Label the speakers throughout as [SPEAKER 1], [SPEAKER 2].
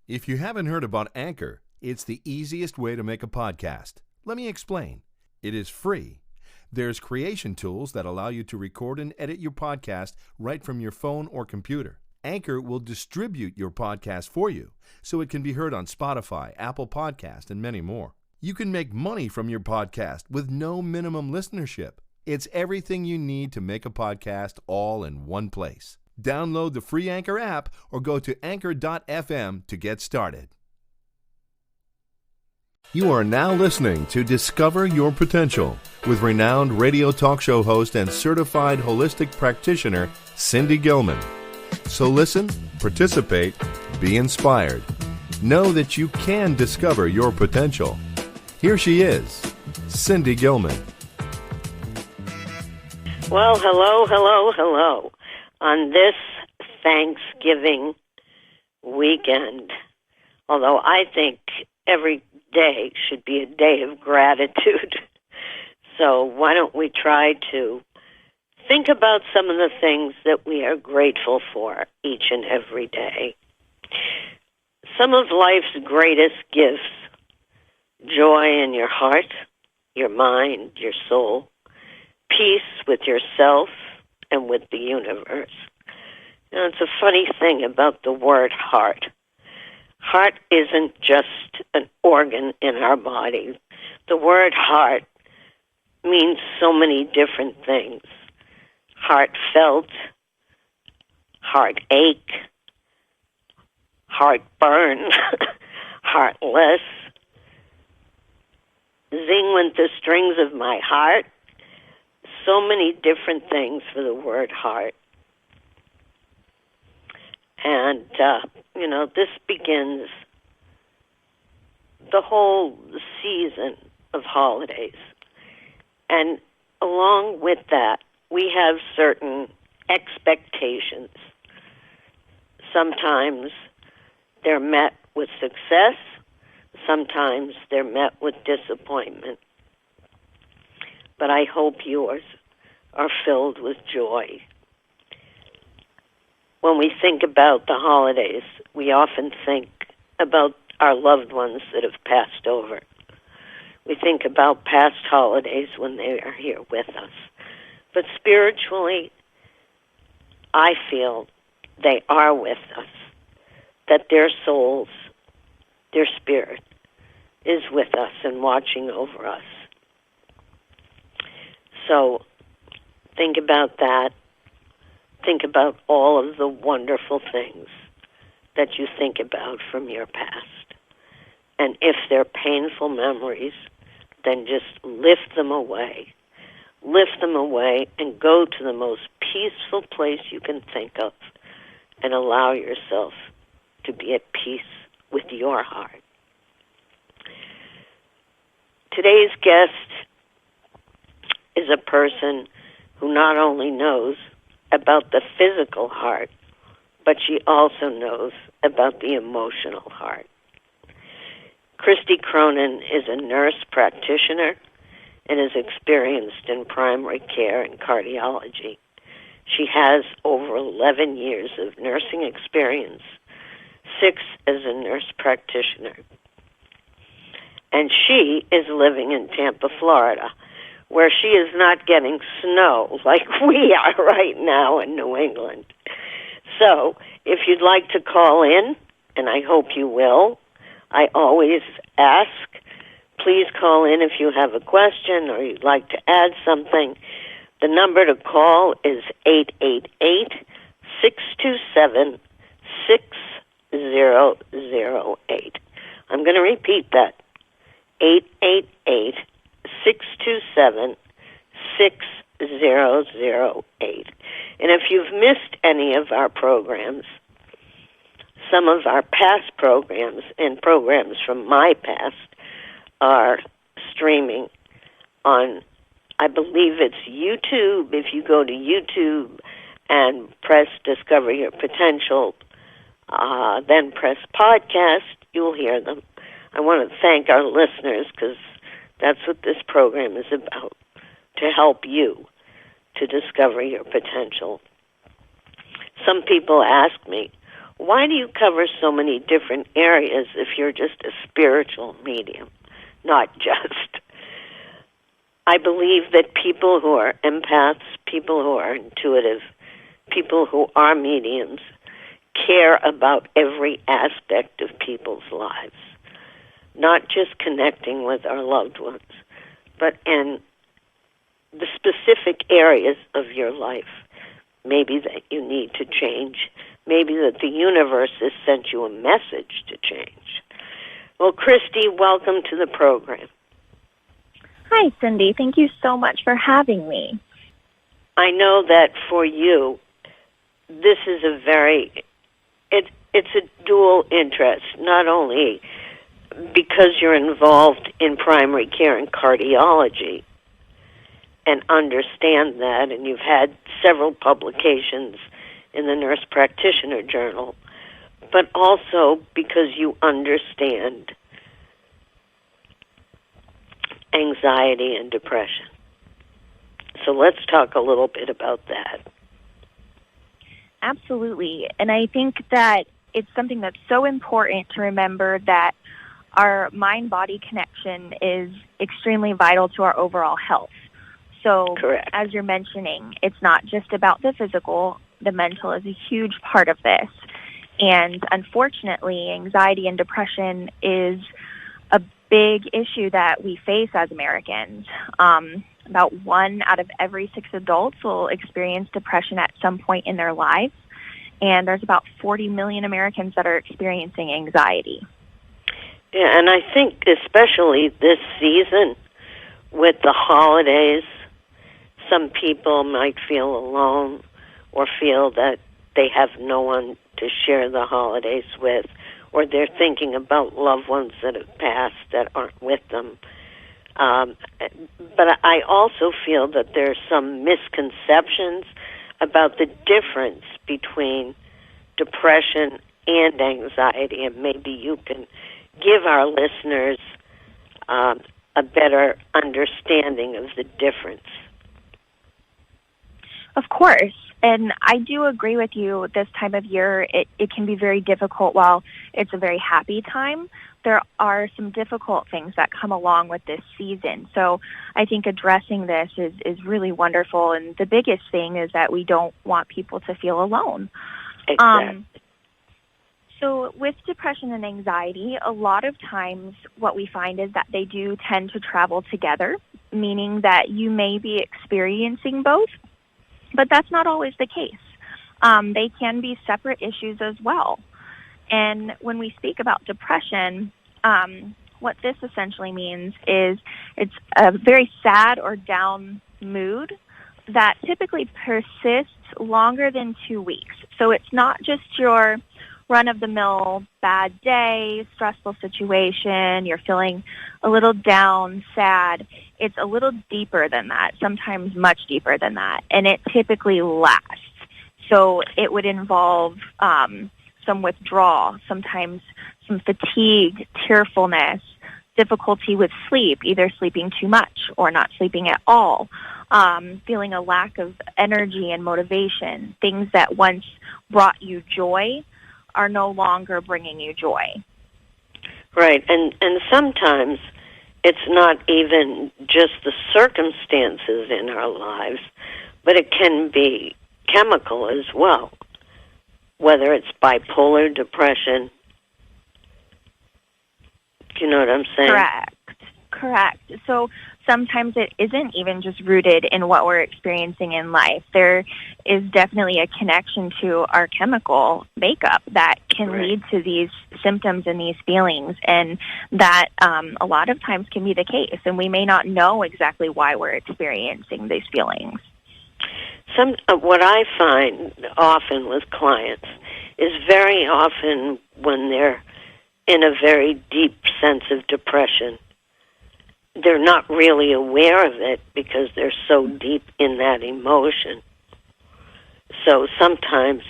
[SPEAKER 1] If you haven't heard about Anchor, it's the easiest way to make a podcast. Let me explain. It is free. There's creation tools that allow you to record and edit your podcast right from your phone or computer. Anchor will distribute your podcast for you, so it can be heard on Spotify, Apple Podcast, and many more. You can make money from your podcast with no minimum listenership. It's everything you need to make a podcast all in one place. Download the free Anchor app or go to anchor.fm to get started. You are now listening to Discover Your Potential with renowned radio talk show host and certified holistic practitioner, Cindy Gilman. So listen, participate, be inspired. Know that you can discover your potential. Here she is, Cindy Gilman.
[SPEAKER 2] Well, hello. On this Thanksgiving weekend, although I think every day should be a day of gratitude. So why don't we try to think about some of the things that we are grateful for each and every day. Some of life's greatest gifts: joy in your heart, your mind, your soul, peace with yourself and with the universe. Now, it's a funny thing about the word heart. Heart isn't just an organ in our body. The word heart means so many different things. Heartfelt, heartache, heartburn, heartless. Zing went the strings of my heart. So many different things for the word heart. And, this begins the whole season of holidays. And along with that, we have certain expectations. Sometimes they're met with success. Sometimes they're met with disappointment. But I hope yours are filled with joy. When we think about the holidays, we often think about our loved ones that have passed over. We think about past holidays when they are here with us. But spiritually, I feel they are with us, that their souls, their spirit, is with us and watching over us. So think about that. Think about all of the wonderful things that you think about from your past. And if they're painful memories, then just lift them away. Lift them away and go to the most peaceful place you can think of and allow yourself to be at peace with your heart. Today's guest is a person who not only knows about the physical heart, but she also knows about the emotional heart. Kristi Cronin is a nurse practitioner and is experienced in primary care and cardiology. She has over 11 years of nursing experience, 6 as a nurse practitioner. And she is living in Tampa, Florida, where she is not getting snow like we are right now in New England. So if you'd like to call in, and I hope you will, I always ask, please call in if you have a question or you'd like to add something. The number to call is 888-627-6008. I'm going to repeat that. 888-627-6008. And if you've missed any of our programs, some of our past programs and programs from my past are streaming on, I believe it's YouTube. If you go to YouTube and press Discover Your Potential, then press Podcast, you'll hear them. I want to thank our listeners because that's what this program is about, to help you to discover your potential. Some people ask me, why do you cover so many different areas if you're just a spiritual medium? Not just. I believe that people who are empaths, people who are intuitive, people who are mediums, care about every aspect of people's lives, not just connecting with our loved ones, but in the specific areas of your life, maybe that you need to change, maybe that the universe has sent you a message to change. Well, Kristi, welcome to the program.
[SPEAKER 3] Hi, Cindy. Thank you so much for having me.
[SPEAKER 2] I know that for you, this is it's a dual interest, not only because you're involved in primary care and cardiology and understand that, and you've had several publications in the Nurse Practitioner Journal, but also because you understand anxiety and depression. So let's talk a little bit about that.
[SPEAKER 3] Absolutely. And I think that it's something that's so important to remember that our mind-body connection is extremely vital to our overall health. So,
[SPEAKER 2] correct.
[SPEAKER 3] As you're mentioning, it's not just about the physical. The mental is a huge part of this. And unfortunately, anxiety and depression is a big issue that we face as Americans. About 1 out of every 6 adults will experience depression at some point in their lives. And there's about 40 million Americans that are experiencing anxiety.
[SPEAKER 2] Yeah, and I think especially this season with the holidays, some people might feel alone or feel that they have no one to share the holidays with, or they're thinking about loved ones that have passed that aren't with them. But I also feel that there are some misconceptions about the difference between depression and anxiety, and maybe you can give our listeners a better understanding of the difference.
[SPEAKER 3] Of course. And I do agree with you. This time of year, it can be very difficult. While it's a very happy time, there are some difficult things that come along with this season. So I think addressing this is really wonderful. And the biggest thing is that we don't want people to feel alone.
[SPEAKER 2] Exactly.
[SPEAKER 3] So with depression and anxiety, a lot of times what we find is that they do tend to travel together, meaning that you may be experiencing both, but that's not always the case. They can be separate issues as well. And when we speak about depression, what this essentially means is it's a very sad or down mood that typically persists longer than 2 weeks. So it's not just your run-of-the-mill bad day, stressful situation, you're feeling a little down, sad. It's a little deeper than that, sometimes much deeper than that, and it typically lasts. So it would involve some withdrawal, sometimes some fatigue, tearfulness, difficulty with sleep, either sleeping too much or not sleeping at all, feeling a lack of energy and motivation, things that once brought you joy are no longer bringing you joy.
[SPEAKER 2] Right, and sometimes it's not even just the circumstances in our lives, but it can be chemical as well, whether it's bipolar depression. Do you know what I'm saying?
[SPEAKER 3] Correct. So sometimes it isn't even just rooted in what we're experiencing in life. There is definitely a connection to our chemical makeup that can lead to these symptoms and these feelings, and that a lot of times can be the case, and we may not know exactly why we're experiencing these feelings.
[SPEAKER 2] What I find often with clients is very often when they're in a very deep sense of depression, they're not really aware of it because they're so deep in that emotion. So sometimes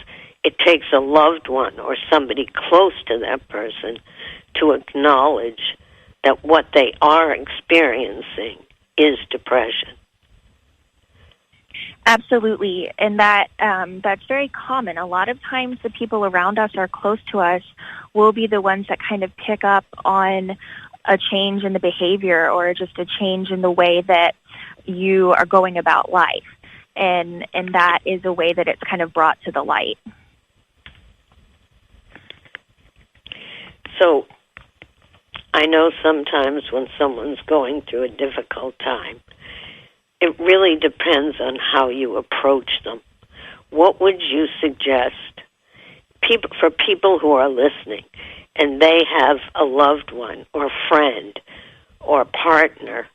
[SPEAKER 2] it takes a loved one or somebody close to that person to acknowledge that what they are experiencing is depression.
[SPEAKER 3] Absolutely, and that's very common. A lot of times the people around us or close to us will be the ones that kind of pick up on a change in the behavior or just a change in the way that you are going about life. And that is a way that it's kind of brought to the light.
[SPEAKER 2] So I know sometimes when someone's going through a difficult time, it really depends on how you approach them. What would you suggest for people who are listening and they have a loved one or friend or partner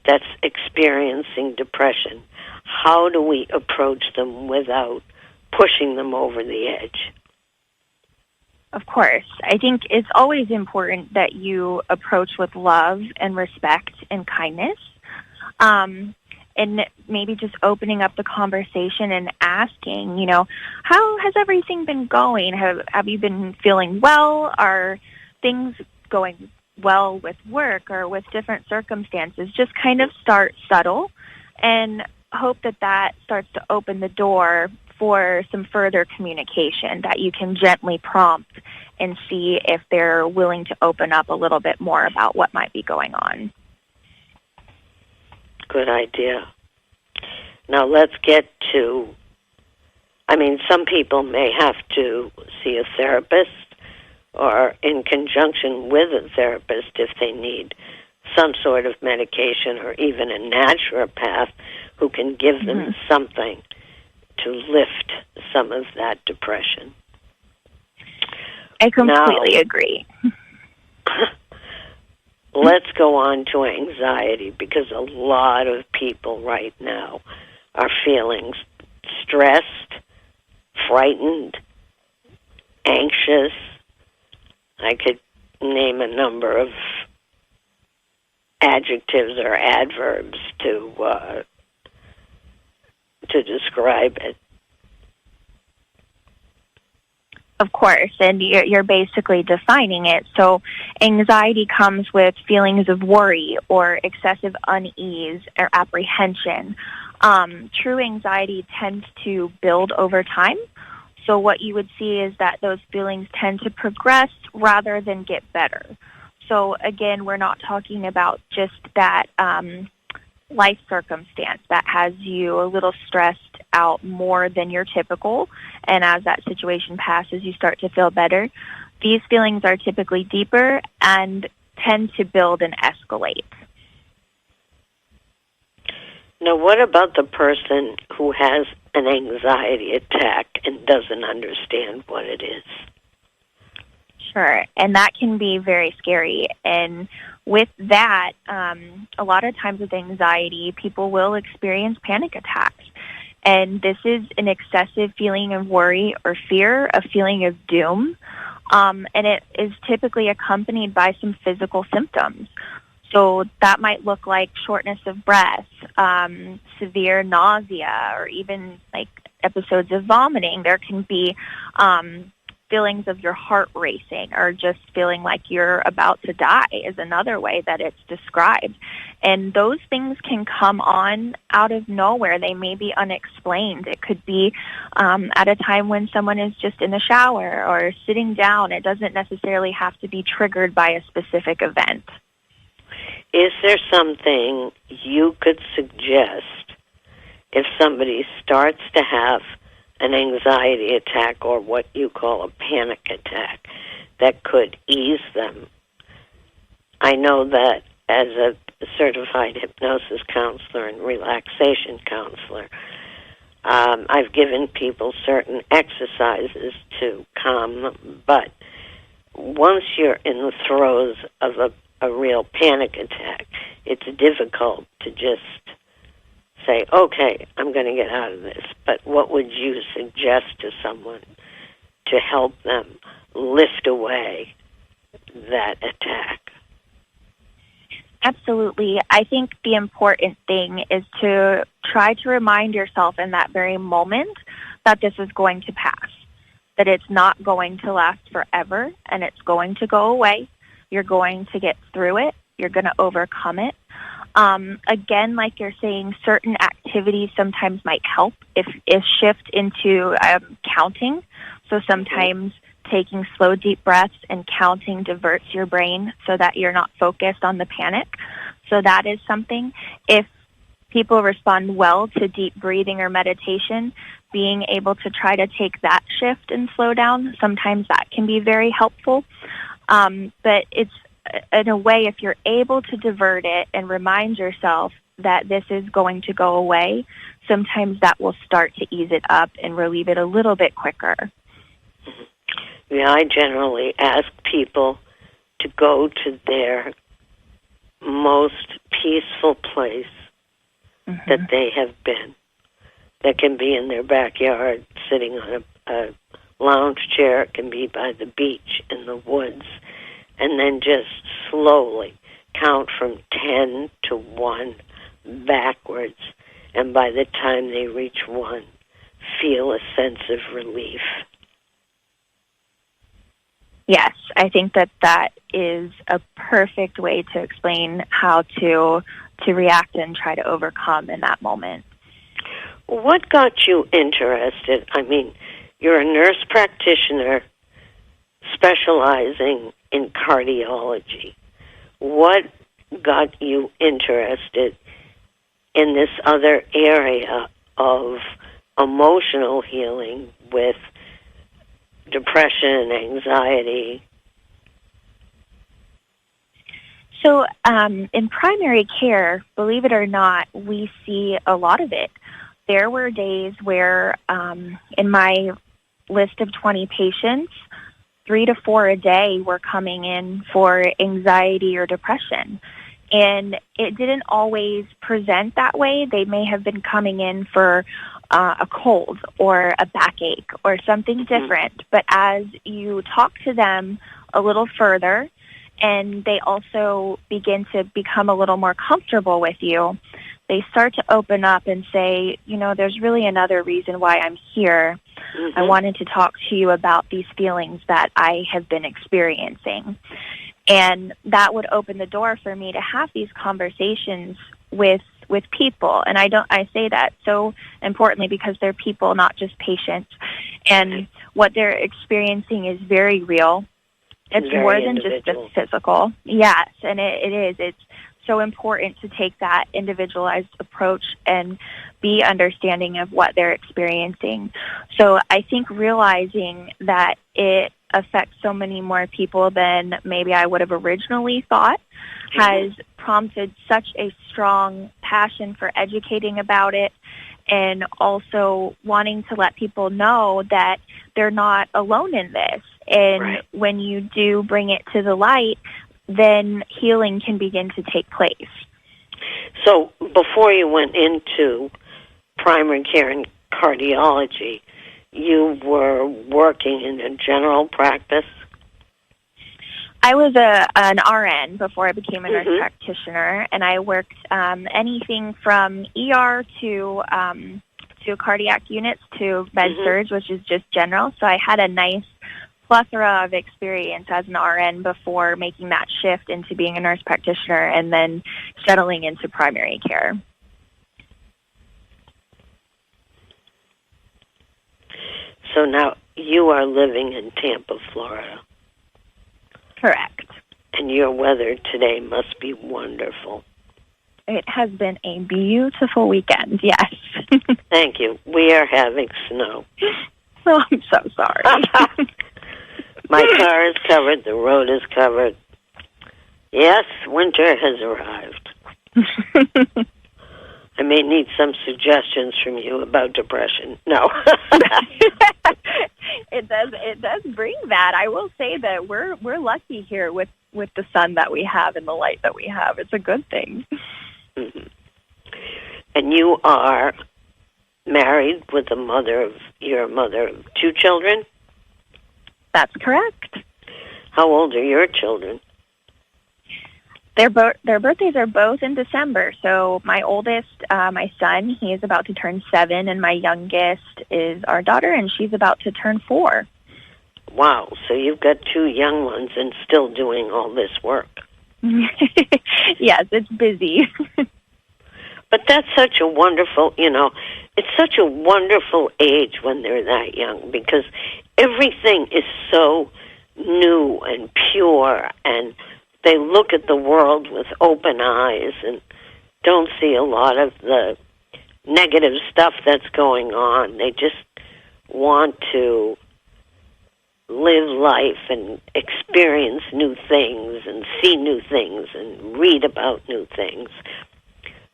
[SPEAKER 2] that's experiencing depression? How do we approach them without pushing them over the edge?
[SPEAKER 3] Of course. I think it's always important that you approach with love and respect and kindness. And maybe just opening up the conversation and asking, how has everything been going? Have you been feeling well? Are things going well with work or with different circumstances? Just kind of start subtle and hope that starts to open the door for some further communication that you can gently prompt and see if they're willing to open up a little bit more about what might be going on.
[SPEAKER 2] Good idea. Now let's get to, some people may have to see a therapist or in conjunction with a therapist if they need some sort of medication or even a naturopath who can give them something to lift some of that depression.
[SPEAKER 3] I completely agree.
[SPEAKER 2] Let's go on to anxiety, because a lot of people right now are feeling stressed, frightened, anxious. I could name a number of adjectives or adverbs to describe it.
[SPEAKER 3] Of course, and you're basically defining it. So anxiety comes with feelings of worry or excessive unease or apprehension. True anxiety tends to build over time. So what you would see is that those feelings tend to progress rather than get better. So again, we're not talking about just that life circumstance that has you a little stressed out more than your typical, and as that situation passes, you start to feel better. These feelings are typically deeper and tend to build and escalate.
[SPEAKER 2] Now, what about the person who has an anxiety attack and doesn't understand what it is?
[SPEAKER 3] Sure, and that can be very scary. And with that, a lot of times with anxiety, people will experience panic attacks. And this is an excessive feeling of worry or fear, a feeling of doom, and it is typically accompanied by some physical symptoms. So that might look like shortness of breath, severe nausea, or even like episodes of vomiting. There can be feelings of your heart racing or just feeling like you're about to die is another way that it's described. And those things can come on out of nowhere. They may be unexplained. It could be at a time when someone is just in the shower or sitting down. It doesn't necessarily have to be triggered by a specific event.
[SPEAKER 2] Is there something you could suggest if somebody starts to have an anxiety attack or what you call a panic attack that could ease them? I know that as a certified hypnosis counselor and relaxation counselor, I've given people certain exercises to calm them, but once you're in the throes of a real panic attack, it's difficult to just say, okay, I'm going to get out of this. But what would you suggest to someone to help them lift away that attack?
[SPEAKER 3] Absolutely. I think the important thing is to try to remind yourself in that very moment that this is going to pass, that it's not going to last forever, and it's going to go away. You're going to get through it. You're going to overcome it. Again, like you're saying, certain activities sometimes might help if shift into counting. So sometimes taking slow, deep breaths and counting diverts your brain so that you're not focused on the panic. So that is something. If people respond well to deep breathing or meditation, being able to try to take that shift and slow down, sometimes that can be very helpful. But it's, in a way, if you're able to divert it and remind yourself that this is going to go away, sometimes that will start to ease it up and relieve it a little bit quicker.
[SPEAKER 2] Yeah, I generally ask people to go to their most peaceful place that they have been. That can be in their backyard, sitting on a lounge chair. It can be by the beach, in the woods. And then just slowly count from 10 to 1 backwards. And by the time they reach 1, feel a sense of relief.
[SPEAKER 3] Yes, I think that is a perfect way to explain how to react and try to overcome in that moment.
[SPEAKER 2] What got you interested? I mean, you're a nurse practitioner specializing in cardiology. What got you interested in this other area of emotional healing with depression, anxiety?
[SPEAKER 3] So in primary care, believe it or not, we see a lot of it. There were days where in my list of 20 patients, 3 to 4 a day were coming in for anxiety or depression. And it didn't always present that way. They may have been coming in for a cold or a backache or something different. But as you talk to them a little further and they also begin to become a little more comfortable with you, they start to open up and say, you know, there's really another reason why I'm here. I wanted to talk to you about these feelings that I have been experiencing. And that would open the door for me to have these conversations with people. And I say that so importantly because they're people, not just patients. And what they're experiencing is very real. It's
[SPEAKER 2] very
[SPEAKER 3] more than just the physical. Yes, and it is. It's so important to take that individualized approach and be understanding of what they're experiencing. So I think realizing that it affects so many more people than maybe I would have originally thought has prompted such a strong passion for educating about it, and also wanting to let people know that they're not alone in this. And when you do bring it to the light, then healing can begin to take place.
[SPEAKER 2] So before you went into primary care and cardiology, you were working in a general practice?
[SPEAKER 3] I was an RN before I became a nurse practitioner, and I worked anything from ER to cardiac units to med-surg, which is just general. So I had a nice plethora of experience as an RN before making that shift into being a nurse practitioner and then settling into primary care.
[SPEAKER 2] So now you are living in Tampa, Florida.
[SPEAKER 3] Correct.
[SPEAKER 2] And your weather today must be wonderful.
[SPEAKER 3] It has been a beautiful weekend, yes.
[SPEAKER 2] Thank you. We are having snow.
[SPEAKER 3] Oh, I'm so sorry.
[SPEAKER 2] My car is covered. The road is covered. Yes, winter has arrived. I may need some suggestions from you about depression. No.
[SPEAKER 3] It does bring that. I will say that we're lucky here with the sun that we have and the light that we have. It's a good thing.
[SPEAKER 2] And you are married with your mother of 2 children?
[SPEAKER 3] That's correct.
[SPEAKER 2] How old are your children?
[SPEAKER 3] Their birthdays are both in December. So my oldest, my son, he is about to turn 7, and my youngest is our daughter, and she's about to turn 4.
[SPEAKER 2] Wow. So you've got 2 young ones and still doing all this work.
[SPEAKER 3] Yes, it's busy.
[SPEAKER 2] But that's such a wonderful, it's such a wonderful age when they're that young, because everything is so new and pure, and they look at the world with open eyes and don't see a lot of the negative stuff that's going on. They just want to live life and experience new things and see new things and read about new things.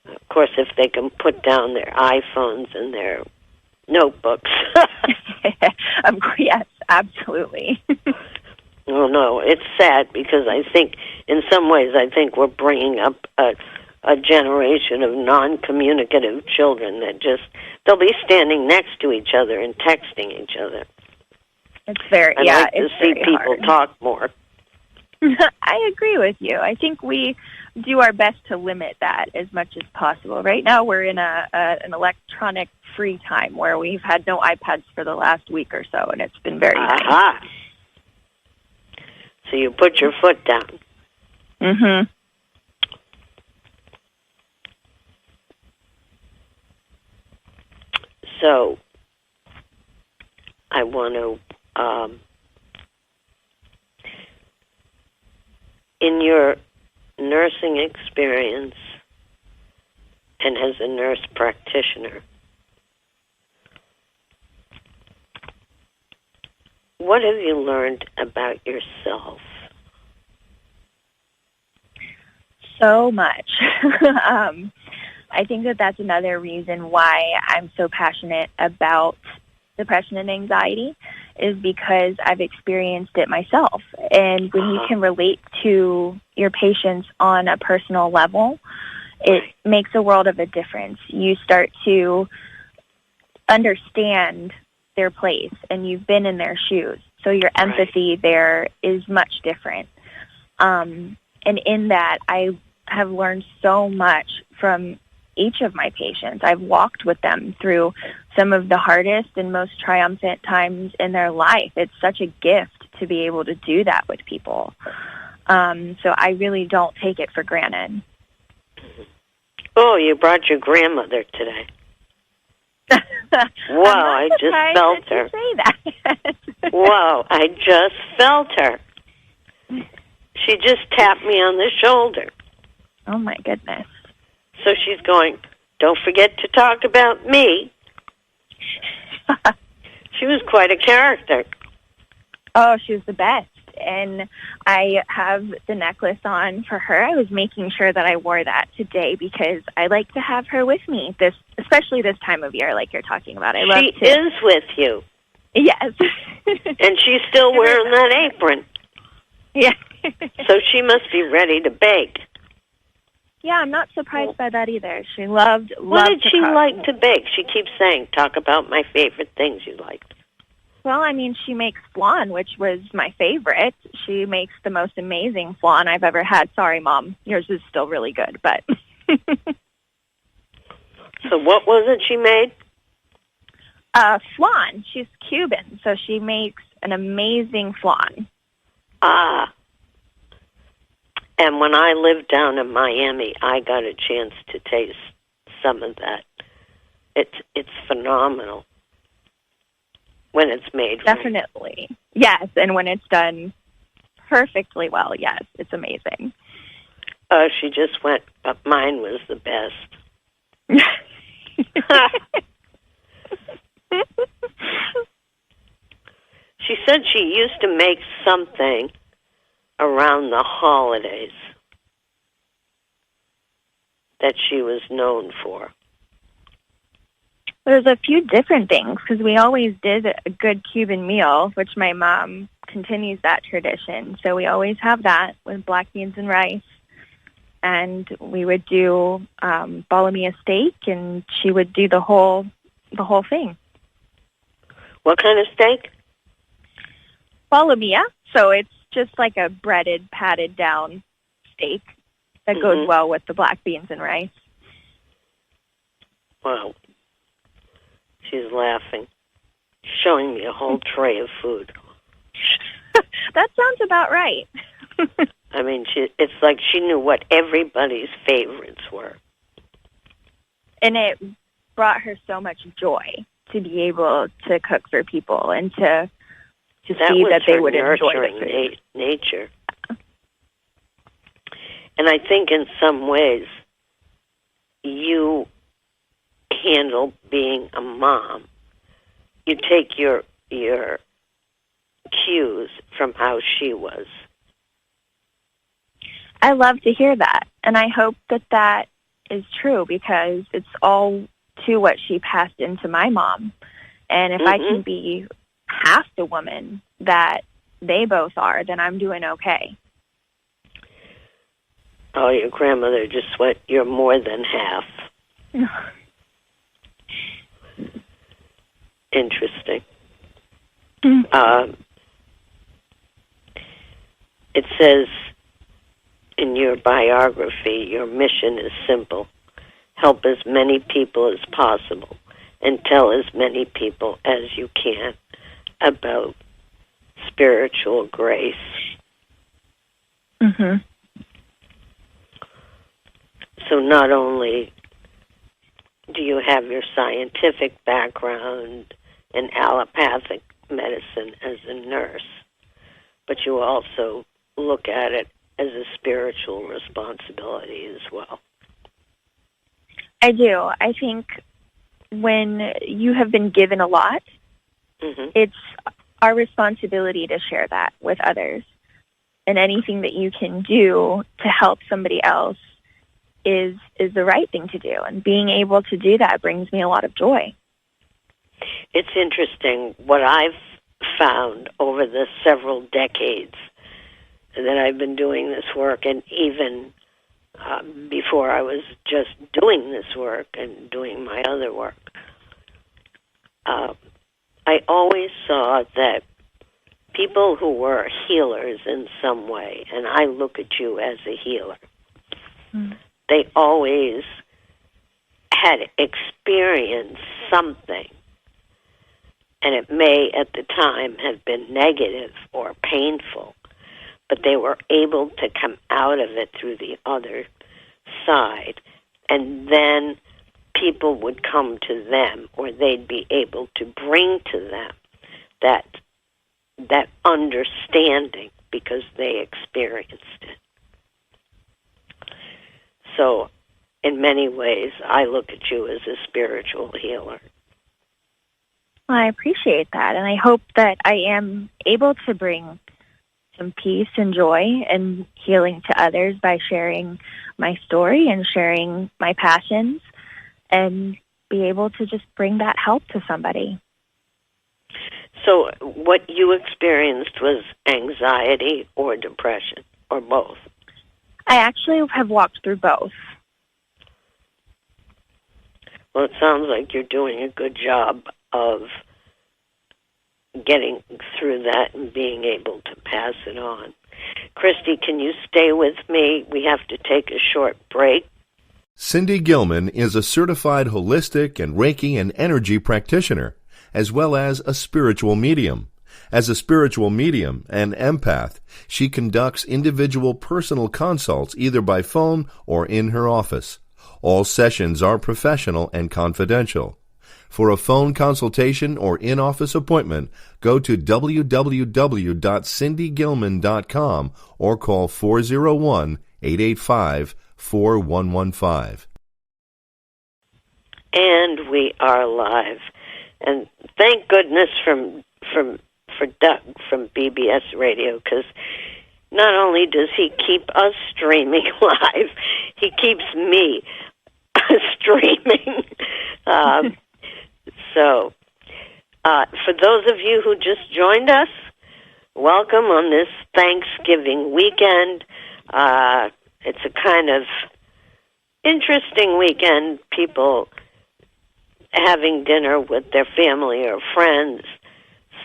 [SPEAKER 2] Of course, if they can put down their iPhones and their notebooks.
[SPEAKER 3] Yes, absolutely.
[SPEAKER 2] Well, no, it's sad, because I think, in some ways, we're bringing up a generation of non-communicative children that they'll be standing next to each other and texting each other.
[SPEAKER 3] It's very,
[SPEAKER 2] I'd like to see people talk more.
[SPEAKER 3] I agree with you. I think we do our best to limit that as much as possible. Right now we're in an electronic-free time where we've had no iPads for the last week or so, and it's been very nice.
[SPEAKER 2] So you put your foot down.
[SPEAKER 3] Mm-hmm.
[SPEAKER 2] So I want to, in your nursing experience and as a nurse practitioner, what have you learned about yourself?
[SPEAKER 3] So much. I think that's another reason why I'm so passionate about depression and anxiety, is because I've experienced it myself. And when you can relate to your patients on a personal level, it makes a world of a difference. You start to understand their place, and you've been in their shoes. So your empathy there is much different. And in that, I have learned so much from each of my patients. I've walked with them through some of the hardest and most triumphant times in their life. It's such a gift to be able to do that with people. So I really don't take it for granted.
[SPEAKER 2] Oh, you brought your grandmother today. Wow, I just felt her.
[SPEAKER 3] Say that.
[SPEAKER 2] Wow, I just felt her. She just tapped me on the shoulder.
[SPEAKER 3] Oh, my goodness.
[SPEAKER 2] So she's going, don't forget to talk about me. She was quite a character.
[SPEAKER 3] Oh, she was the best. And I have the necklace on for her. I was making sure that I wore that today because I like to have her with me, especially this time of year like you're talking about.
[SPEAKER 2] She is with you.
[SPEAKER 3] Yes.
[SPEAKER 2] And she's still wearing that apron.
[SPEAKER 3] Yeah.
[SPEAKER 2] So she must be ready to bake.
[SPEAKER 3] Yeah, I'm not surprised by that either. She loved
[SPEAKER 2] What did she
[SPEAKER 3] cook.
[SPEAKER 2] like to bake? She keeps saying, talk about my favorite things you liked.
[SPEAKER 3] Well, I mean, she makes flan, which was my favorite. She makes the most amazing flan I've ever had. Sorry, Mom. Yours is still really good, but...
[SPEAKER 2] So what was it she made?
[SPEAKER 3] Flan. She's Cuban, so she makes an amazing flan.
[SPEAKER 2] Ah. And when I lived down in Miami, I got a chance to taste some of that. It's phenomenal when it's made
[SPEAKER 3] Definitely. Right. Yes, and when it's done perfectly well, yes, it's amazing.
[SPEAKER 2] Oh, she just went, but mine was the best. She said she used to make something around the holidays that she was known for.
[SPEAKER 3] There's a few different things because we always did a good Cuban meal, which my mom continues that tradition. So we always have that with black beans and rice. And we would do balamia steak, and she would do the whole thing.
[SPEAKER 2] What kind of steak?
[SPEAKER 3] Balamia. So it's just like a breaded, patted down steak that goes well with the black beans and rice.
[SPEAKER 2] Wow. She's laughing, showing me a whole tray of food.
[SPEAKER 3] That sounds about right.
[SPEAKER 2] I mean, it's like she knew what everybody's favorites were.
[SPEAKER 3] And it brought her so much joy to be able to cook for people and to see that they would enjoy the food.
[SPEAKER 2] Nature. And I think in some ways you handle being a mom. You take your cues from how she was.
[SPEAKER 3] I love to hear that, and I hope that is true, because it's all to what she passed into my mom. And if I can be half the woman that they both are, then I'm doing okay.
[SPEAKER 2] Oh, your grandmother just went, you're more than half. Interesting. It says in your biography, your mission is simple. Help as many people as possible and tell as many people as you can about spiritual grace.
[SPEAKER 3] Mm-hmm.
[SPEAKER 2] So not only do you have your scientific background in allopathic medicine as a nurse, but you also look at it as a spiritual responsibility as well.
[SPEAKER 3] I do. I think when you have been given a lot, it's our responsibility to share that with others. And anything that you can do to help somebody else is the right thing to do. And being able to do that brings me a lot of joy.
[SPEAKER 2] It's interesting what I've found over the several decades that I've been doing this work, and even before I was just doing this work and doing my other work, I always saw that people who were healers in some way, and I look at you as a healer, they always had experienced something, and it may at the time have been negative or painful, but they were able to come out of it through the other side, and then people would come to them, or they'd be able to bring to them that understanding because they experienced it. So in many ways, I look at you as a spiritual healer.
[SPEAKER 3] Well, I appreciate that, and I hope that I am able to bring some peace and joy and healing to others by sharing my story and sharing my passions, and be able to just bring that help to somebody.
[SPEAKER 2] So what you experienced was anxiety or depression, or both?
[SPEAKER 3] I actually have walked through both.
[SPEAKER 2] Well, it sounds like you're doing a good job of getting through that and being able to pass it on. Kristi, can you stay with me? We have to take a short break.
[SPEAKER 1] Cindy Gilman is a certified holistic and Reiki and energy practitioner, as well as a spiritual medium. As a spiritual medium and empath, she conducts individual personal consults either by phone or in her office. All sessions are professional and confidential. For a phone consultation or in-office appointment, go to www.cindygilman.com or call 401-885-4115.
[SPEAKER 2] And we are live. And thank goodness for Doug from BBS Radio, because not only does he keep us streaming live, he keeps me streaming. So, for those of you who just joined us, welcome on this Thanksgiving weekend. It's a kind of interesting weekend, people having dinner with their family or friends,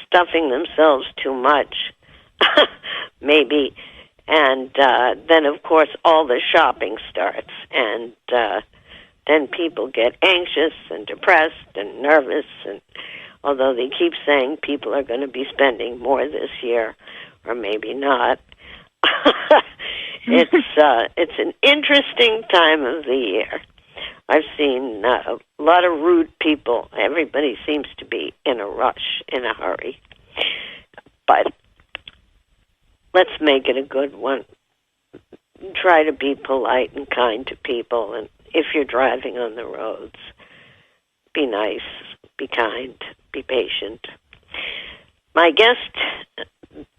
[SPEAKER 2] stuffing themselves too much, maybe, and then, of course, all the shopping starts, and then people get anxious and depressed and nervous, and although they keep saying people are going to be spending more this year, or maybe not, it's an interesting time of the year. I've seen a lot of rude people. Everybody seems to be in a rush, in a hurry. But let's make it a good one. Try to be polite and kind to people. And if you're driving on the roads, be nice, be kind, be patient. My guest,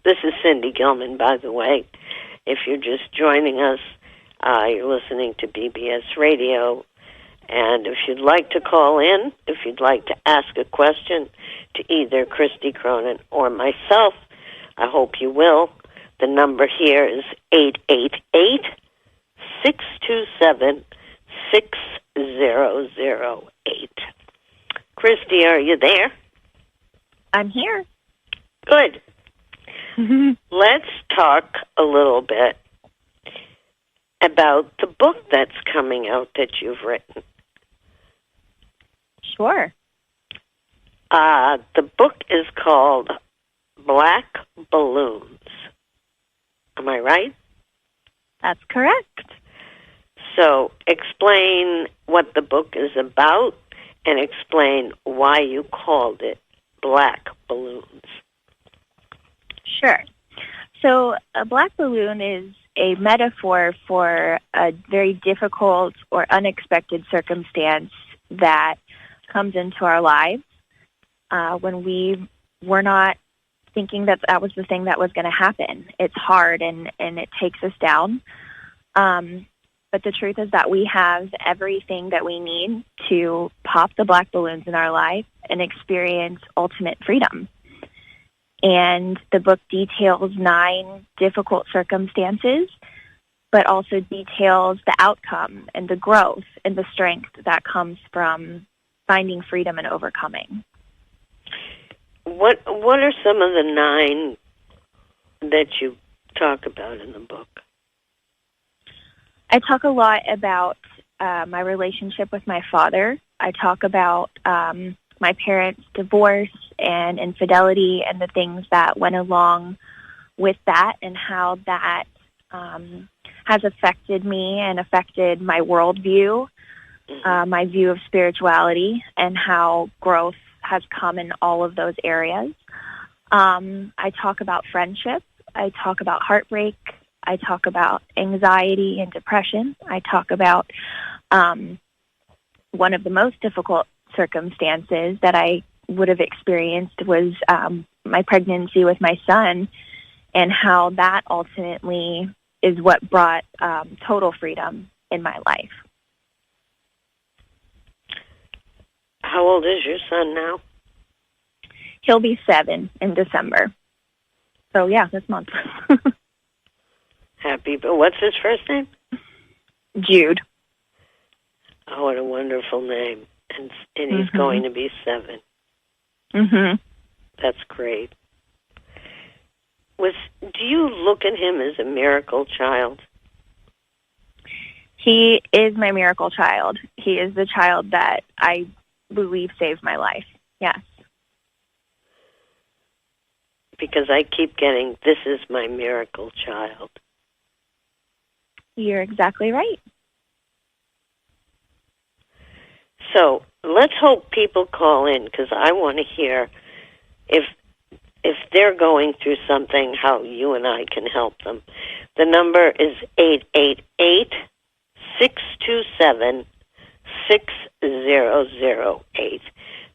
[SPEAKER 2] this is Cindy Gilman, by the way. If you're just joining us, you're listening to BBS Radio. And if you'd like to call in, if you'd like to ask a question to either Kristi Cronin or myself, I hope you will. The number here is 888-627-6008. Kristi, are you there?
[SPEAKER 3] I'm here.
[SPEAKER 2] Good. Let's talk a little bit about the book that's coming out that you've written.
[SPEAKER 3] Sure.
[SPEAKER 2] The book is called Black Balloons. Am I right?
[SPEAKER 3] That's correct.
[SPEAKER 2] So explain what the book is about and explain why you called it Black Balloons.
[SPEAKER 3] Sure. So a black balloon is a metaphor for a very difficult or unexpected circumstance that comes into our lives when we were not thinking that that was the thing that was going to happen. It's hard and it takes us down. But the truth is that we have everything that we need to pop the black balloons in our life and experience ultimate freedom. And the book details 9 difficult circumstances, but also details the outcome and the growth and the strength that comes from finding freedom and overcoming.
[SPEAKER 2] What are some of the 9 that you talk about in the book?
[SPEAKER 3] I talk a lot about my relationship with my father. I talk about my parents' divorce and infidelity and the things that went along with that and how that has affected me and affected my worldview, my view of spirituality, and how growth has come in all of those areas. I talk about friendship. I talk about heartbreak. I talk about anxiety and depression. I talk about one of the most difficult circumstances that I would have experienced was my pregnancy with my son, and how that ultimately is what brought total freedom in my life.
[SPEAKER 2] How old is your son now?
[SPEAKER 3] He'll be 7 in December. So, yeah, this month.
[SPEAKER 2] Happy, but what's his first name?
[SPEAKER 3] Jude.
[SPEAKER 2] Oh, what a wonderful name. And he's going to be 7.
[SPEAKER 3] Mm-hmm.
[SPEAKER 2] That's great. Do you look at him as a miracle child?
[SPEAKER 3] He is my miracle child. He is the child that I believe saved my life. Yes.
[SPEAKER 2] Because I keep getting, this is my miracle child.
[SPEAKER 3] You're exactly right.
[SPEAKER 2] So let's hope people call in, because I want to hear if they're going through something, how you and I can help them. The number is 888-627-6008.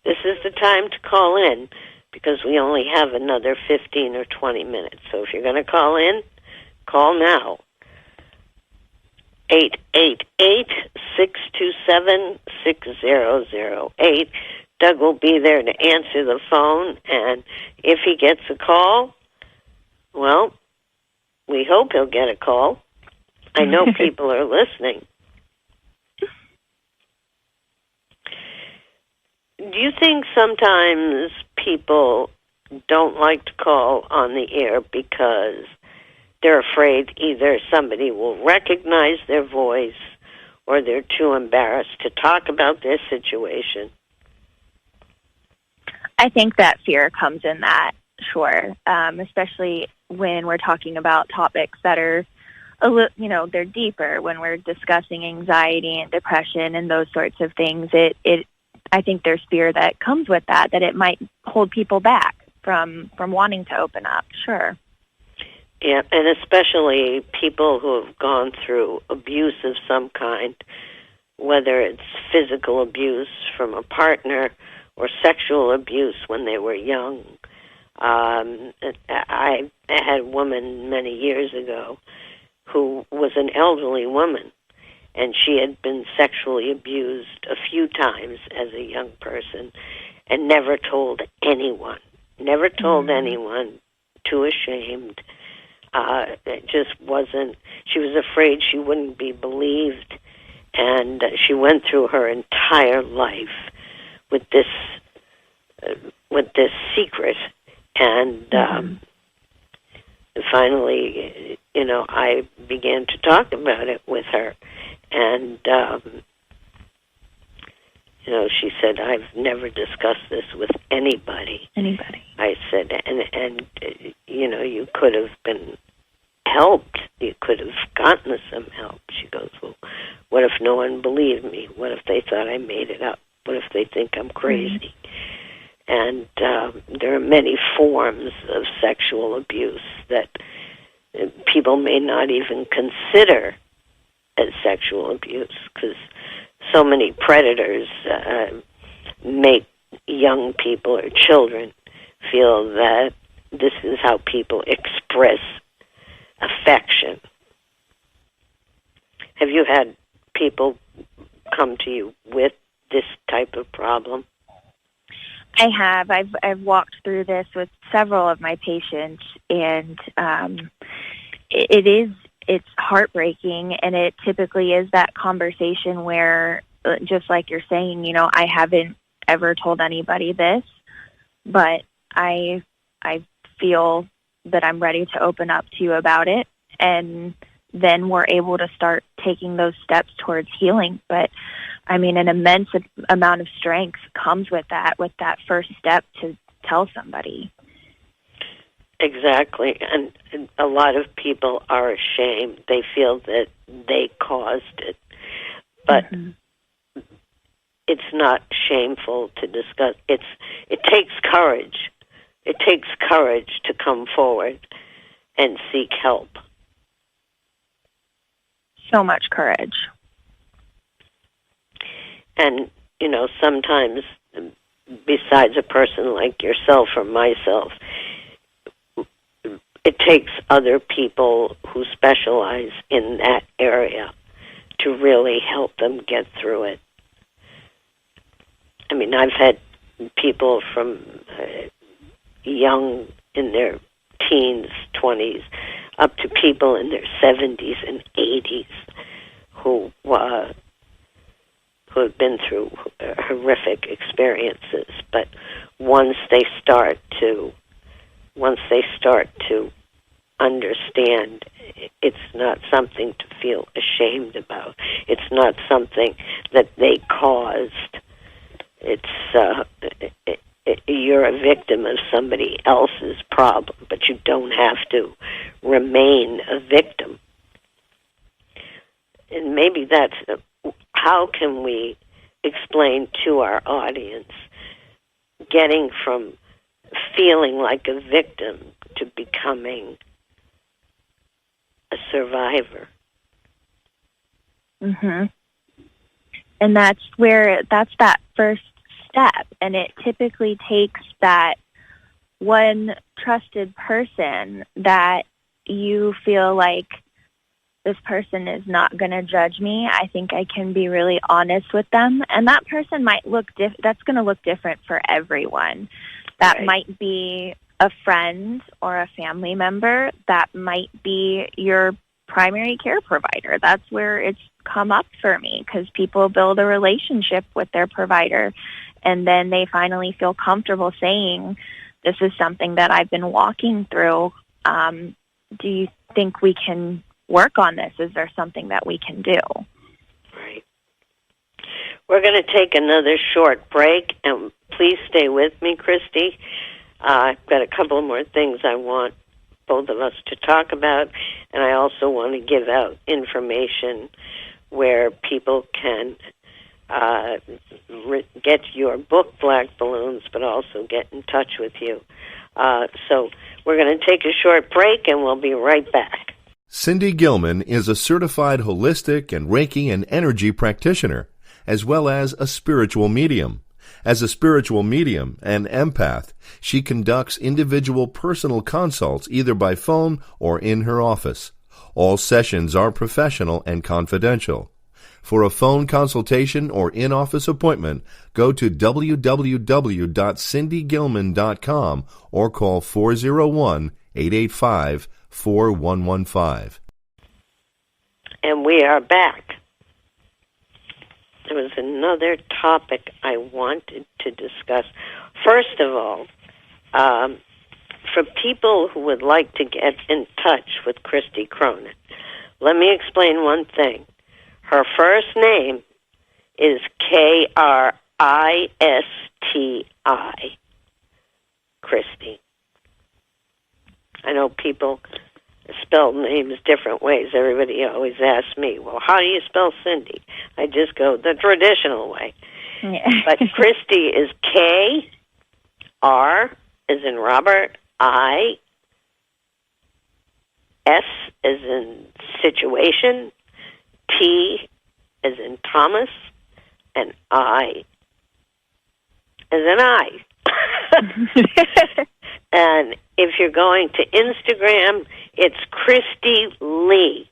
[SPEAKER 2] This is the time to call in, because we only have another 15 or 20 minutes. So if you're going to call in, call now. 888-627-6008. Doug will be there to answer the phone, and if he gets a call, well, we hope he'll get a call. I know people are listening. Do you think sometimes people don't like to call on the air because they're afraid either somebody will recognize their voice or they're too embarrassed to talk about their situation?
[SPEAKER 3] I think that fear comes in that, sure, especially when we're talking about topics that are they're deeper when we're discussing anxiety and depression and those sorts of things. I think there's fear that comes with that it might hold people back from wanting to open up. Sure.
[SPEAKER 2] Yeah, and especially people who have gone through abuse of some kind, whether it's physical abuse from a partner or sexual abuse when they were young. I had a woman many years ago who was an elderly woman, and she had been sexually abused a few times as a young person and never told anyone. Never told anyone, too ashamed. It just wasn't, she was afraid she wouldn't be believed, and she went through her entire life with this secret, and finally, I began to talk about it with her, and she said, "I've never discussed this with anybody." I said, and you could have been helped. You could have gotten some help. She goes, "Well, what if no one believed me? What if they thought I made it up? What if they think I'm crazy?" And there are many forms of sexual abuse that people may not even consider as sexual abuse, because so many predators make young people or children feel that this is how people express affection. Have you had people come to you with this type of problem?
[SPEAKER 3] I have. I've walked through this with several of my patients, and it's heartbreaking, and it typically is that conversation where, just like you're saying, I haven't ever told anybody this, but I feel that I'm ready to open up to you about it, and then we're able to start taking those steps towards healing. But I mean, an immense amount of strength comes with that first step to tell somebody.
[SPEAKER 2] Exactly. And a lot of people are ashamed. They feel that they caused it. But it's not shameful to discuss. It takes courage. It takes courage to come forward and seek help.
[SPEAKER 3] So much courage.
[SPEAKER 2] And, sometimes, besides a person like yourself or myself, it takes other people who specialize in that area to really help them get through it. I mean, I've had people from young in their teens, 20s, up to people in their 70s and 80s who have been through horrific experiences. But once they start to understand, it's not something to feel ashamed about. It's not something that they caused. You're a victim of somebody else's problem, but you don't have to remain a victim. And maybe that's how can we explain to our audience getting from feeling like a victim to becoming a survivor.
[SPEAKER 3] And that's that first step, and it typically takes that one trusted person that you feel like, this person is not going to judge me. I think I can be really honest with them. And that person might that's going to look different for everyone. That might be a friend or a family member. That might be your primary care provider. That's where it's come up for me, because people build a relationship with their provider, and then they finally feel comfortable saying, this is something that I've been walking through. Do you think we can work on this? Is there something that we can do?
[SPEAKER 2] Right. We're going to take another short break, and please stay with me, Kristi. I've got a couple more things I want both of us to talk about, and I also want to give out information where people can get your book, Black Balloons, but also get in touch with you. So we're going to take a short break, and we'll be right back.
[SPEAKER 1] Cindy Gilman is a certified holistic and Reiki and energy practitioner, as well as a spiritual medium. As a spiritual medium and empath, she conducts individual personal consults either by phone or in her office. All sessions are professional and confidential. For a phone consultation or in-office appointment, go to www.cindygilman.com or call 401-885-4115.
[SPEAKER 2] And we are back. There was another topic I wanted to discuss. First of all, for people who would like to get in touch with Kristi Cronin, let me explain one thing. Her first name is Kristi, Kristi. I know people spell names different ways. Everybody always asks me, well, how do you spell Cindy? I just go the traditional way.
[SPEAKER 3] Yeah.
[SPEAKER 2] But Kristi is K-R as in Robert, I, S as in situation, T as in Thomas, and I as in I. And if you're going to Instagram, it's Kristi Lee,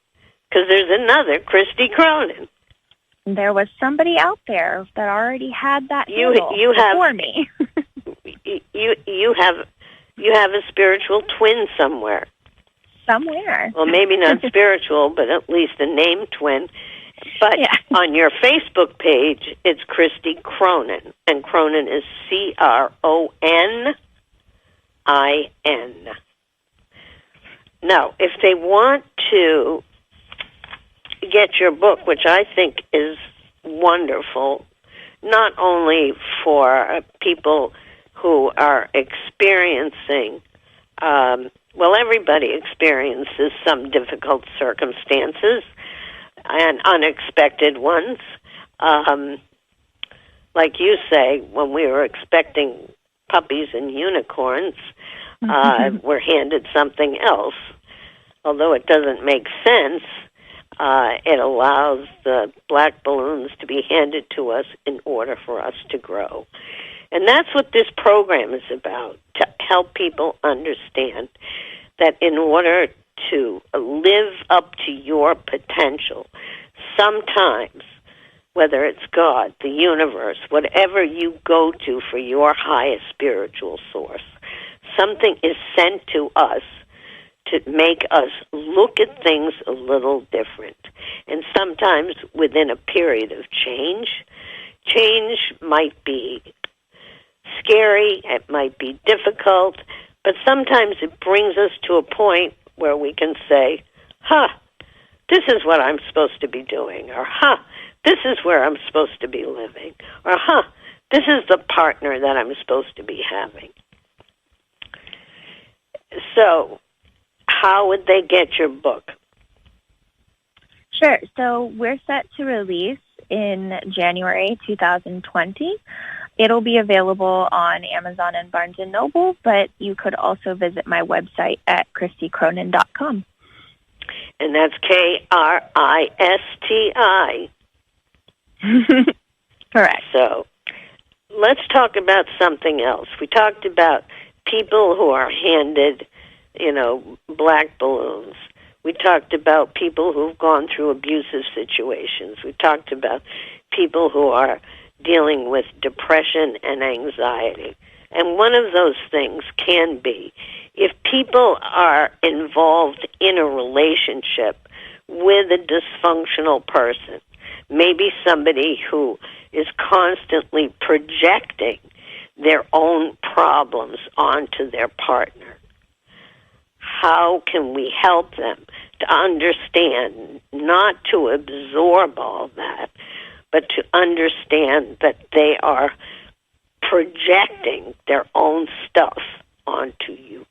[SPEAKER 2] because there's another Kristi Cronin.
[SPEAKER 3] There was somebody out there that already had that
[SPEAKER 2] You
[SPEAKER 3] before
[SPEAKER 2] have
[SPEAKER 3] me.
[SPEAKER 2] you have a spiritual twin somewhere.
[SPEAKER 3] Somewhere.
[SPEAKER 2] Well, maybe not spiritual, but at least a name twin. But
[SPEAKER 3] Yeah.
[SPEAKER 2] on your Facebook page, it's Kristi Cronin, and Cronin is Cronin. Now, if they want to get your book, which I think is wonderful, not only for people who are experiencing, everybody experiences some difficult circumstances and unexpected ones. Like you say, when we were expecting puppies and unicorns, we're handed something else. Although it doesn't make sense, it allows the black balloons to be handed to us in order for us to grow. And that's what this program is about, to help people understand that in order to live up to your potential, sometimes, whether it's God, the universe, whatever you go to for your highest spiritual source, something is sent to us to make us look at things a little different. And sometimes within a period of change might be scary, it might be difficult, but sometimes it brings us to a point where we can say, this is what I'm supposed to be doing, or this is where I'm supposed to be living, or this is the partner that I'm supposed to be having. So, how would they get your book?
[SPEAKER 3] Sure. So we're set to release in January 2020. It'll be available on Amazon and Barnes & Noble, but you could also visit my website at KristiCronin.com.
[SPEAKER 2] And that's Kristi.
[SPEAKER 3] Correct.
[SPEAKER 2] So let's talk about something else. We talked about people who are handed, black balloons. We talked about people who've gone through abusive situations. We talked about people who are dealing with depression and anxiety. And one of those things can be if people are involved in a relationship with a dysfunctional person, maybe somebody who is constantly projecting their own problems onto their partner. How can we help them to understand, not to absorb all that, but to understand that they are projecting their own stuff onto you?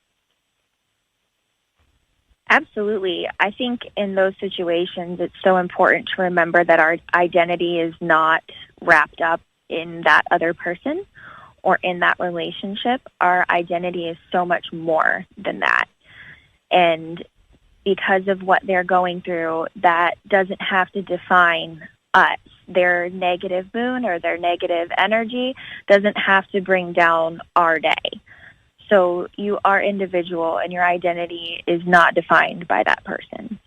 [SPEAKER 3] Absolutely. I think in those situations, it's so important to remember that our identity is not wrapped up in that other person or in that relationship. Our identity is so much more than that. And because of what they're going through, that doesn't have to define us. Their negative mood or their negative energy doesn't have to bring down our day. So you are individual, and your identity is not defined by that person.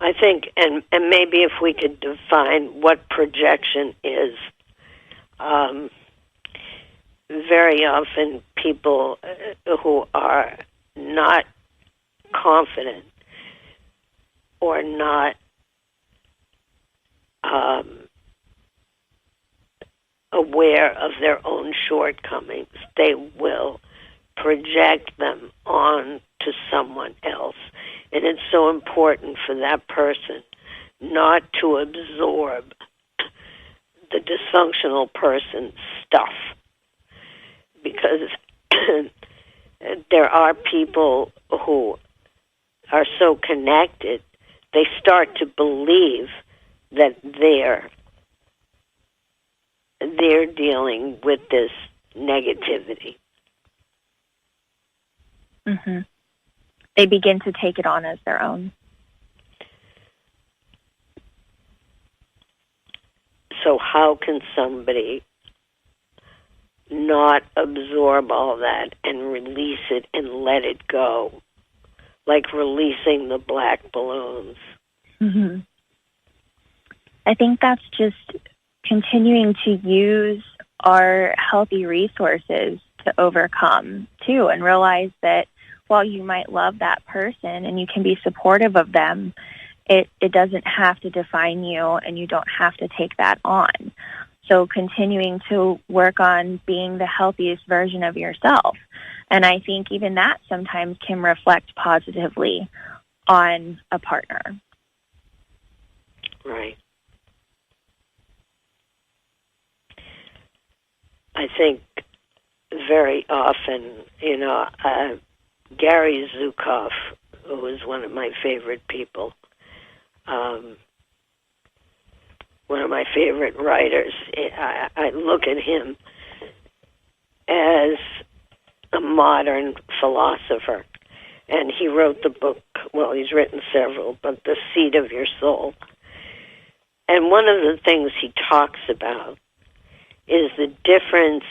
[SPEAKER 2] I think, and maybe if we could define what projection is, very often people who are not confident or not aware of their own shortcomings, they will project them on to someone else. And it's so important for that person not to absorb the dysfunctional person's stuff, because there are people who are so connected, they start to believe that they're dealing with this negativity.
[SPEAKER 3] Mm-hmm. They begin to take it on as their own.
[SPEAKER 2] So how can somebody not absorb all that and release it and let it go? Like releasing the black balloons.
[SPEAKER 3] Mm-hmm. I think that's just continuing to use our healthy resources to overcome, too, and realize that while you might love that person and you can be supportive of them, it doesn't have to define you, and you don't have to take that on. So continuing to work on being the healthiest version of yourself. And I think even that sometimes can reflect positively on a partner.
[SPEAKER 2] Right. I think very often, Gary Zukav, who is one of my favorite people, one of my favorite writers, I look at him as a modern philosopher. And he wrote the book, well, he's written several, but The Seat of Your Soul. And one of the things he talks about is the difference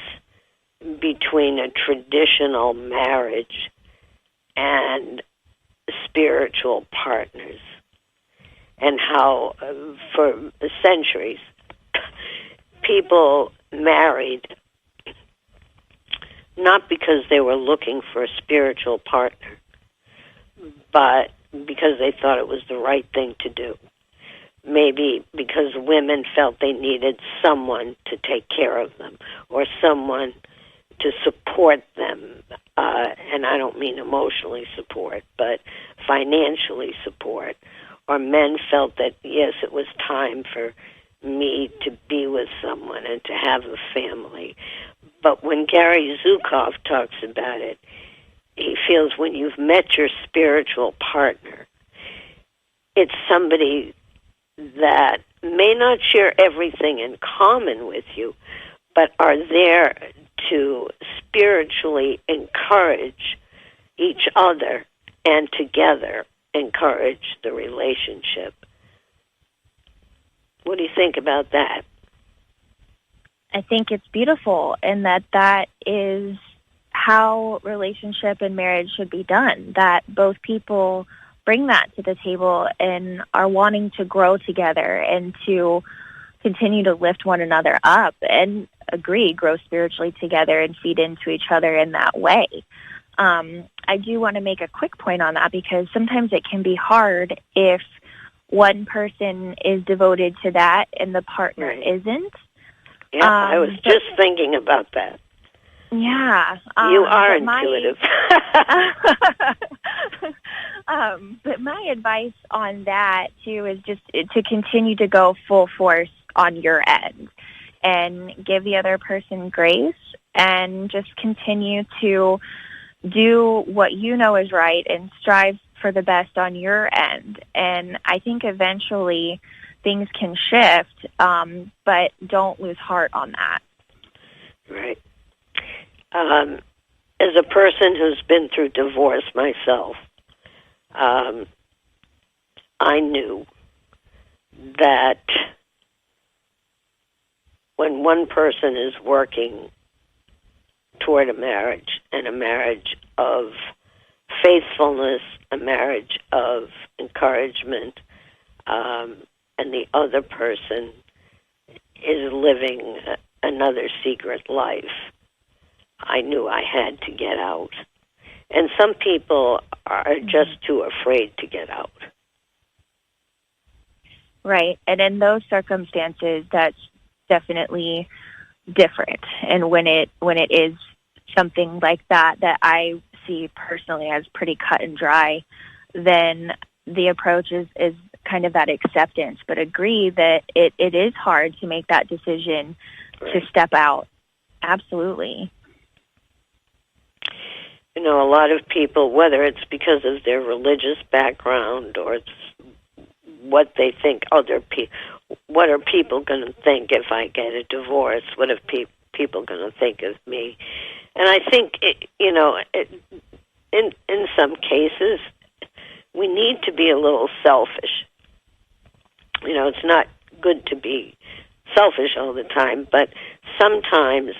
[SPEAKER 2] between a traditional marriage and spiritual partners, and how for centuries people married not because they were looking for a spiritual partner, but because they thought it was the right thing to do. Maybe because women felt they needed someone to take care of them, or someone to support them, and I don't mean emotionally support, but financially support. Or men felt that, yes, it was time for me to be with someone and to have a family. But when Gary Zukav talks about it, he feels when you've met your spiritual partner, it's somebody that may not share everything in common with you, but are there to spiritually encourage each other and together encourage the relationship. What do you think about that?
[SPEAKER 3] I think it's beautiful, and that is how relationship and marriage should be done, that both people bring that to the table and are wanting to grow together and to continue to lift one another up and grow spiritually together and feed into each other in that way. I do want to make a quick point on that, because sometimes it can be hard if one person is devoted to that and the partner
[SPEAKER 2] right.
[SPEAKER 3] isn't.
[SPEAKER 2] Yeah, I was just thinking about that.
[SPEAKER 3] Yeah.
[SPEAKER 2] You are intuitive.
[SPEAKER 3] But my advice on that, too, is just to continue to go full force on your end and give the other person grace and just continue to do what you know is right and strive for the best on your end. And I think eventually things can shift, but don't lose heart on that.
[SPEAKER 2] Right. As a person who's been through divorce myself, I knew that when one person is working toward a marriage, and a marriage of faithfulness, a marriage of encouragement, and the other person is living another secret life, I knew I had to get out. And some people are just too afraid to get out.
[SPEAKER 3] Right. And in those circumstances, that's definitely different. And when it is something like that I see personally as pretty cut and dry, then the approach is kind of that acceptance, but agree that it is hard to make that decision to step out. Absolutely.
[SPEAKER 2] You know, a lot of people, whether it's because of their religious background or it's what they think what are people going to think if I get a divorce? What are people going to think of me? And I think, in some cases, we need to be a little selfish. You know, it's not good to be selfish all the time, but sometimes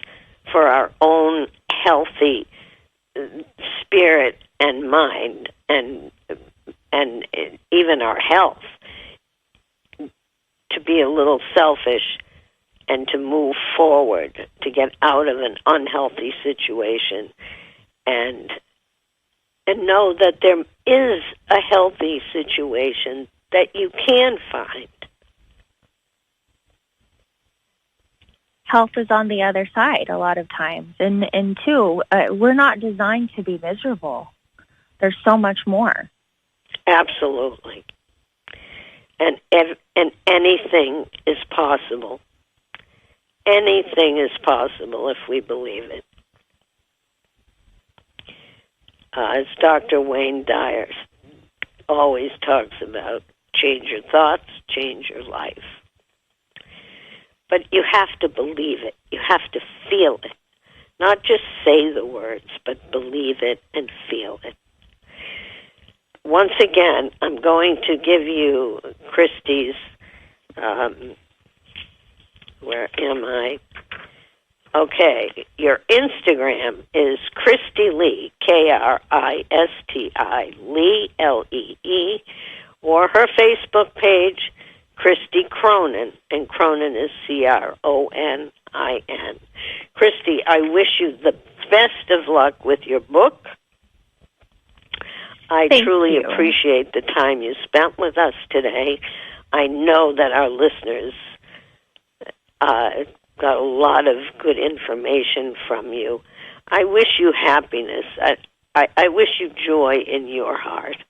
[SPEAKER 2] for our own healthy spirit and mind and even our health, to be a little selfish and to move forward, to get out of an unhealthy situation and know that there is a healthy situation that you can find.
[SPEAKER 3] Health is on the other side a lot of times. And two, we're not designed to be miserable. There's so much more.
[SPEAKER 2] Absolutely. And anything is possible. Anything is possible if we believe it. As Dr. Wayne Dyer always talks about, change your thoughts, change your life. But you have to believe it. You have to feel it. Not just say the words, but believe it and feel it. Once again, I'm going to give you Kristi's, where am I? Okay, your Instagram is Kristi Lee, Kristi, Lee, Lee, or her Facebook page, Kristi Cronin, and Cronin is Cronin. Kristi, I wish you the best of luck with your book. I truly appreciate the time you spent with us today. I know that our listeners got a lot of good information from you. I wish you happiness. I wish you joy in your heart.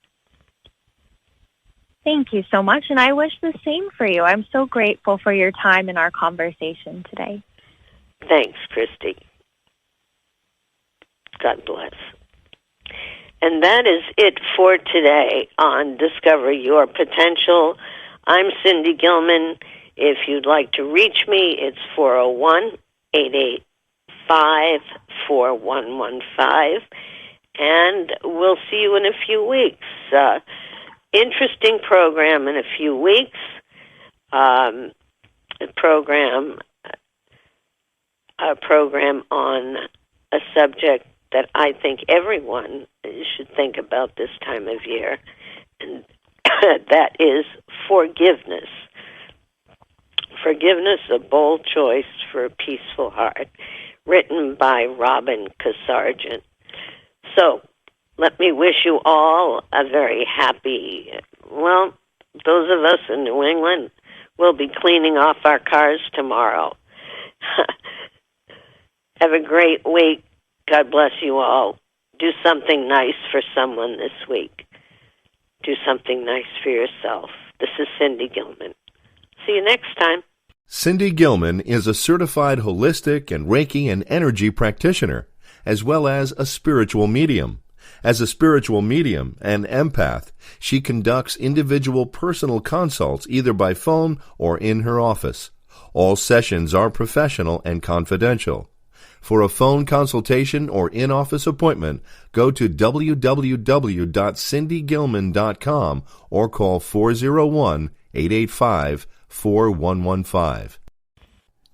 [SPEAKER 3] Thank you so much, and I wish the same for you. I'm so grateful for your time and our conversation today.
[SPEAKER 2] Thanks, Kristi. God bless. And that is it for today on Discover Your Potential. I'm Cindy Gilman. If you'd like to reach me, it's 401-885-4115. And we'll see you in a few weeks. Interesting program in a few weeks. A program on a subject that I think everyone should think about this time of year, and that is forgiveness. Forgiveness, a bold choice for a peaceful heart, written by Robin Casargent. So, let me wish you all a very happy, those of us in New England will be cleaning off our cars tomorrow. Have a great week. God bless you all. Do something nice for someone this week. Do something nice for yourself. This is Cindy Gilman. See you next time.
[SPEAKER 1] Cindy Gilman is a certified holistic and Reiki and energy practitioner, as well as a spiritual medium. As a spiritual medium and empath, she conducts individual personal consults either by phone or in her office. All sessions are professional and confidential. For a phone consultation or in-office appointment, go to www.cindygilman.com or call 401-885-4115.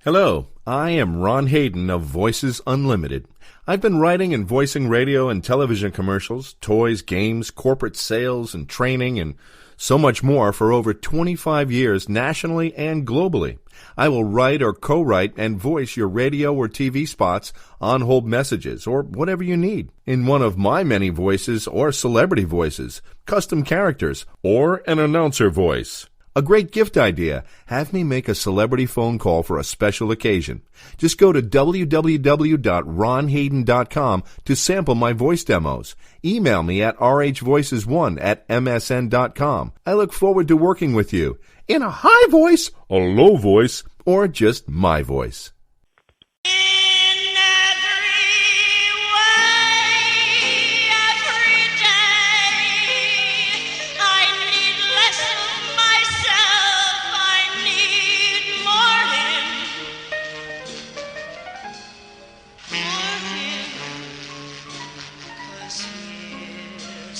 [SPEAKER 1] Hello, I am Ron Hayden of Voices Unlimited. I've been writing and voicing radio and television commercials, toys, games, corporate sales, and training, and so much more for over 25 years nationally and globally. I will write or co-write and voice your radio or TV spots, on-hold messages, or whatever you need in one of my many voices or celebrity voices, custom characters, or an announcer voice. A great gift idea. Have me make a celebrity phone call for a special occasion. Just go to www.ronhayden.com to sample my voice demos. Email me at rhvoices1@msn.com. I look forward to working with you in a high voice, a low voice, or just my voice.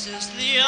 [SPEAKER 4] This is the